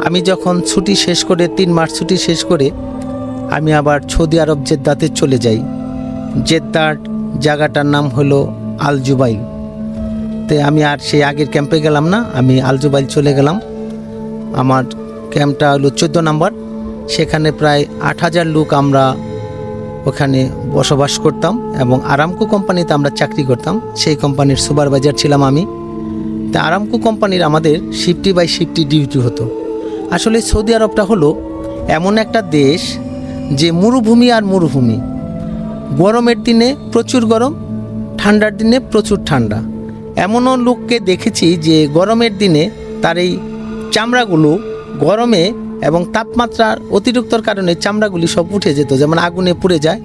আমি যখন ছুটি শেষ করে 3 মাস ছুটি শেষ করে আমি আবার সৌদি আরব জেদ্দাতে চলে যাই। জেদ্দার জায়গাটার নাম হলো আল জুবাইল। তো আমি আর সেই আগের ক্যাম্পে গেলাম না, আমি আল জুবাইল চলে গেলাম। আমার ক্যাম্পটা হলো 14 নম্বর। সেখানে প্রায় 8000 লোক আমরা ওখানে বসবাস করতাম এবং আরামকো কোম্পানিতে আমরা চাকরি করতাম। সেই কোম্পানির সুপারভাইজার ছিলাম আমি। তা আরামকো কোম্পানির আমাদের শিফটি বাই শিফটি ডিউটি হতো। আসলে সৌদি আরবটা হলো এমন একটা দেশ যে মরুভূমি আর মরুভূমি। গরমের দিনে প্রচুর গরম, ঠান্ডার দিনে প্রচুর ঠান্ডা। এমনও লোককে দেখেছি যে গরমের দিনে তার এই চামড়াগুলো গরমে এবং তাপমাত্রার অতিরিক্তর কারণে চামড়াগুলি সব উঠে যেত, যেমন আগুনে পুড়ে যায়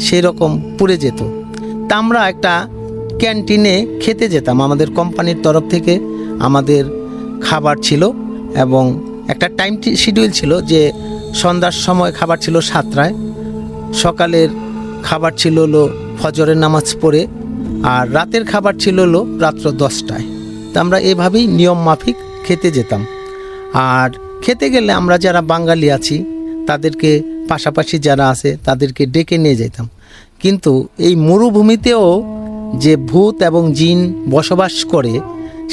সেই রকম পুড়ে যেত। তা আমরা একটা ক্যান্টিনে খেতে যেতাম। আমাদের কোম্পানির তরফ থেকে আমাদের খাবার ছিল এবং একটা টাইম শিডিউল ছিল যে সন্ধ্যার সময় খাবার ছিল 7টায়, সকালের খাবার ছিল হলো ফজরের নামাজ পড়ে, আর রাতের খাবার ছিল হলো রাত্র 10টায়। তা আমরা এভাবেই নিয়ম মাফিক খেতে যেতাম। আর খেতে গেলে আমরা যারা বাঙালি আছি তাদেরকে পাশাপাশি যারা আছে তাদেরকে ডেকে নিয়ে যেতাম। কিন্তু এই মরুভূমিতেও যে ভূত এবং জিন বসবাস করে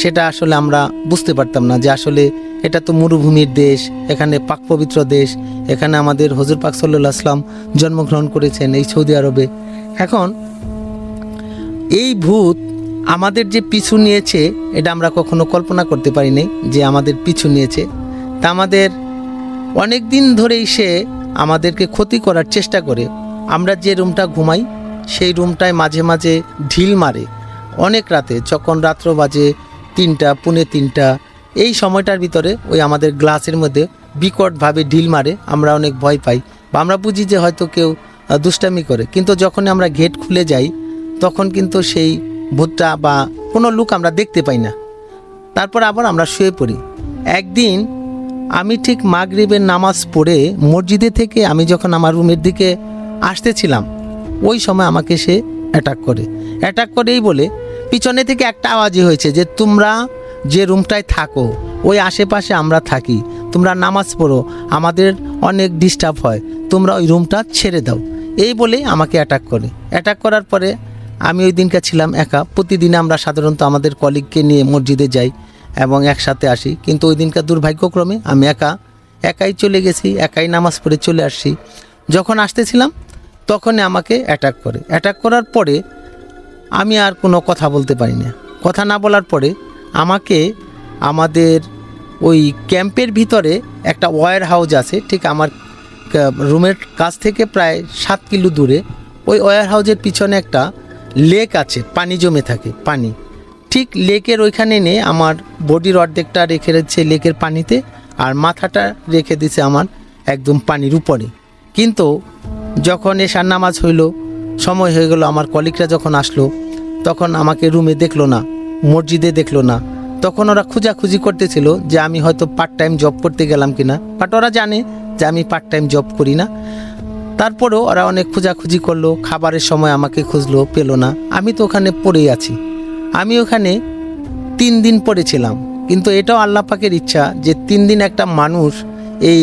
সেটা আসলে আমরা বুঝতে পারতাম না যে আসলে এটা তো মরুভূমির দেশ, এখানে পাক পবিত্র দেশ, এখানে আমাদের হুজুর পাক সাল্লাল্লাহু আলাইহি ওয়াসাল্লাম জন্মগ্রহণ করেছেন এই সৌদি আরবে। এখন এই ভূত আমাদের যে পিছু নিয়েছে এটা আমরা কখনো কল্পনা করতে পারিনি যে আমাদের পিছু নিয়েছে। তা আমাদের অনেক দিন ধরেই সে আমাদেরকে ক্ষতি করার চেষ্টা করে। আমরা যে রুমটা ঘুমাই সেই রুমটায় মাঝে মাঝে ঢিল মারে অনেক রাতে, যখন রাত্র বাজে 3টা, পৌনে 3টা, এই সময়টার ভিতরে ওই আমাদের গ্লাসের মধ্যে বিকটভাবে ঢিল মারে। আমরা অনেক ভয় পাই বা আমরা বুঝি যে হয়তো কেউ দুষ্টামি করে, কিন্তু যখন আমরা গেট খুলে যাই তখন কিন্তু সেই ভূতটা বা কোনো লোক আমরা দেখতে পাই না। তারপর আবার আমরা শুয়ে পড়ি। একদিন আমি ঠিক মাগরিবের নামাজ পড়ে মসজিদে থেকে আমি যখন আমার রুমের দিকে আসতেছিলাম ওই সময় আমাকে সে অ্যাটাক করেই বলে পিছনে থেকে একটা আওয়াজই হয়েছে যে তোমরা যে রুমটায় থাকো ওই আশেপাশে আমরা থাকি, তোমরা নামাজ পড়ো, আমাদের অনেক ডিস্টার্ব হয়, তোমরা ওই রুমটা ছেড়ে দাও। এই বলে আমাকে অ্যাটাক করার পরে আমি ওই দিনকে ছিলাম একা। প্রতিদিন আমরা সাধারণত আমাদের কলিগকে নিয়ে মসজিদে যাই এবং একসাথে আসি, কিন্তু ওই দিনকার দুর্ভাগ্যক্রমে আমি একাই চলে গেছি, একাই নামাজ পড়ে চলে আসছি। যখন আসতেছিলাম তখনই আমাকে অ্যাটাক করার পরে আমি আর কোনো কথা বলতে পারি না। কথা না বলার পরে আমাকে আমাদের ওই ক্যাম্পের ভিতরে একটা ওয়্যার হাউস আছে, ঠিক আমার রুমের কাছ থেকে প্রায় 7 কিলো দূরে। ওই ওয়্যার হাউসের পিছনে একটা লেক আছে, পানি জমে থাকে পানি। ঠিক লেকের ওইখানে নিয়ে আমার বডির অর্ধেকটা রেখে দিচ্ছে লেকের পানিতে আর মাথাটা রেখে দিছে আমার একদম পানির উপরে। কিন্তু যখন এশার নামাজ হইল, সময় হয়ে গেল, আমার কলিগরা যখন আসলো তখন আমাকে রুমে দেখলো না, মসজিদে দেখলো না। তখন ওরা খোঁজাখুঁজি করতেছিল যে আমি হয়তো পার্ট টাইম জব করতে গেলাম কিনা, বাট ওরা জানে যে আমি পার্ট টাইম জব করি না। তারপরেও ওরা অনেক খোঁজাখুঁজি করলো, খাবারের সময় আমাকে খুঁজলো, পেলো না। আমি তো ওখানে পড়েই আছি। আমি ওখানে 3 দিন পড়েছিলাম, কিন্তু এটাও আল্লাহ পাকের ইচ্ছা যে 3 দিন একটা মানুষ এই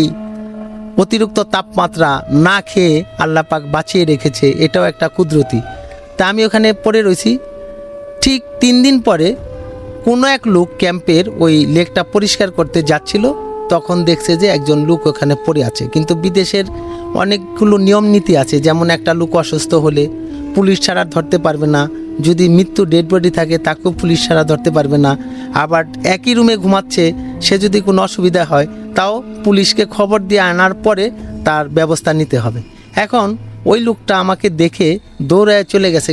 অতিরিক্ত তাপমাত্রা না খেয়ে আল্লাহ পাক বাঁচিয়ে রেখেছে, এটাও একটা কুদরতি। তা আমি ওখানে পড়ে রয়েছি। ঠিক 3 দিন পরে কোনো এক লোক ক্যাম্পের ওই লেকটা পরিষ্কার করতে যাচ্ছিল, তখন দেখছে যে একজন লোক ওখানে পড়ে আছে। কিন্তু বিদেশের অনেকগুলো নিয়ম নীতি আছে, যেমন একটা লোক অসুস্থ হলে পুলিশ ছাড়া ধরতে পারবে না, যদি মৃত্যু ডেড বডি থাকে তাকেও পুলিশ ছাড়া ধরতে পারবে না। আবার একই রুমে ঘুমাচ্ছে, সে যদি কোনো অসুবিধা হয় তাও পুলিশকে খবর দিয়ে আনার পরে তার ব্যবস্থা নিতে হবে। এখন ওই লোকটা আমাকে দেখে দৌড়ায় চলে গেছে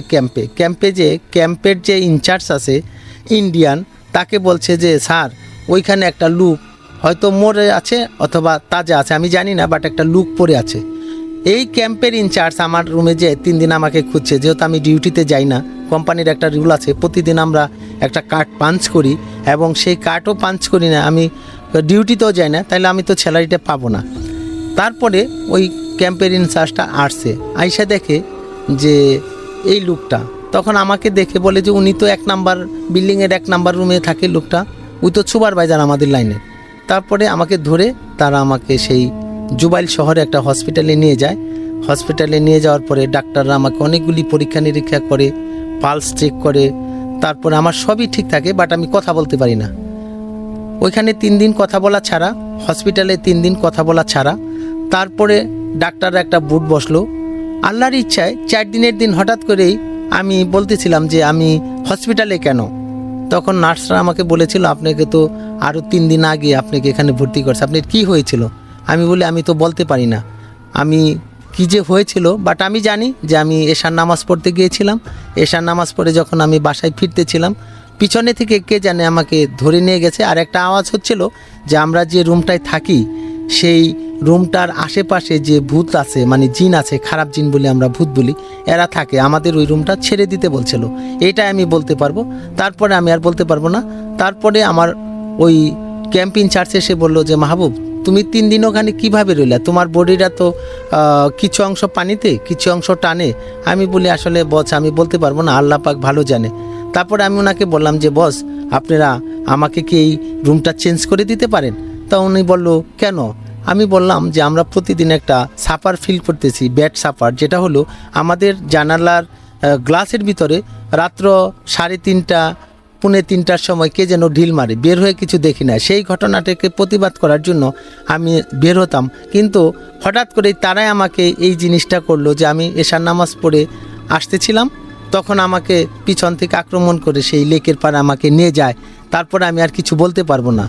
ক্যাম্পের যে ইনচার্জ আছে ইন্ডিয়ান, তাকে বলছে যে স্যার ওইখানে একটা লোক হয়তো মরে আছে অথবা তাজা আছে, আমি জানি না, বাট একটা লোক পড়ে আছে। এই ক্যাম্পের ইনচার্জ আমার রুমে যে 3 দিন আমাকে খুঁজছে, যেহেতু আমি ডিউটিতে যাই না, কোম্পানির একটা রুল আছে প্রতিদিন আমরা একটা কার্ড পাঞ্চ করি এবং সেই কার্ডও পাঞ্চ করি না, আমি ডিউটিতেও যাই না, তাহলে আমি তো স্যালারিটা পাবো না। তারপরে ওই ক্যাম্পের ইনচার্জটা আসছে, আইসা দেখে যে এই লোকটা, তখন আমাকে দেখে বলে যে উনি তো 1 নাম্বার বিল্ডিংয়ের 1 নাম্বার রুমে থাকে লোকটা, ওই তো সুপারভাইজার আমাদের লাইনের। তারপরে আমাকে ধরে তারা আমাকে সেই জুবাইল শহরে একটা হসপিটালে নিয়ে যায়। হসপিটালে নিয়ে যাওয়ার পরে ডাক্তাররা আমাকে অনেকগুলি পরীক্ষা নিরীক্ষা করে, পালস চেক করে, তারপরে আমার সবই ঠিক থাকে, বাট আমি কথা বলতে পারি না। ওইখানে 3 দিন কথা বলা ছাড়া, হসপিটালে 3 দিন কথা বলা ছাড়া। তারপরে ডাক্তাররা একটা বুট বসলো। আল্লাহর ইচ্ছায় 4 দিনের দিন হঠাৎ করেই আমি বলতেছিলাম যে আমি হসপিটালে কেন। তখন নার্সরা আমাকে বলেছিল, আপনাকে তো আরও 3 দিন আগে আপনাকে এখানে ভর্তি করছে, আপনার কী হয়েছিল? আমি বলি আমি তো বলতে পারি না আমি কী যে হয়েছিল, বাট আমি জানি যে আমি এশার নামাজ পড়তে গিয়েছিলাম। এশার নামাজ পড়ে যখন আমি বাসায় ফিরতেছিলাম, পিছনে থেকে কে জানে আমাকে ধরে নিয়ে গেছে। আর একটা আওয়াজ হচ্ছিল যে আমরা যে রুমটায় থাকি সেই রুমটার আশেপাশে যে ভূত আছে, মানে জিন আছে, খারাপ জিন বলে আমরা ভূত বলি, এরা থাকে, আমাদের ওই রুমটা ছেড়ে দিতে বলছিল। এইটাই আমি বলতে পারবো, তারপরে আমি আর বলতে পারবো না। তারপরে আমার ওই ক্যাম্প ইনচার্জ এসে বললো যে মাহবুব, তুমি 3 দিন ওখানে কীভাবে রইলা? তোমার বডিটা তো কিছু অংশ পানিতে, কিছু অংশ টানে। আমি বলি আসলে বস আমি বলতে পারবো না, আল্লাহ পাক ভালো জানে। তারপরে আমি ওনাকে বললাম যে বস, আপনারা আমাকে কি এই রুমটা চেঞ্জ করে দিতে পারেন? তা উনি বললো কেন? আমি বললাম যে আমরা প্রতিদিন একটা সাফার ফিল করতেছি, ব্যাড সাফার, যেটা হলো আমাদের জানালার গ্লাসের ভিতরে রাত্র 3:30 পৌনে 3টার সময় কে যেন ঢিল মারে, বের হয়ে কিছু দেখি না। সেই ঘটনাটাকে প্রতিবাদ করার জন্য আমি বের হতাম, কিন্তু হঠাৎ করে তারাই আমাকে এই জিনিসটা করলো যে আমি এশার নামাজ পড়ে আসতেছিলাম, তখন আমাকে পিছন থেকে আক্রমণ করে সেই লেকের পাড়ে আমাকে নিয়ে যায়। তারপরে আমি আর কিছু বলতে পারবো না।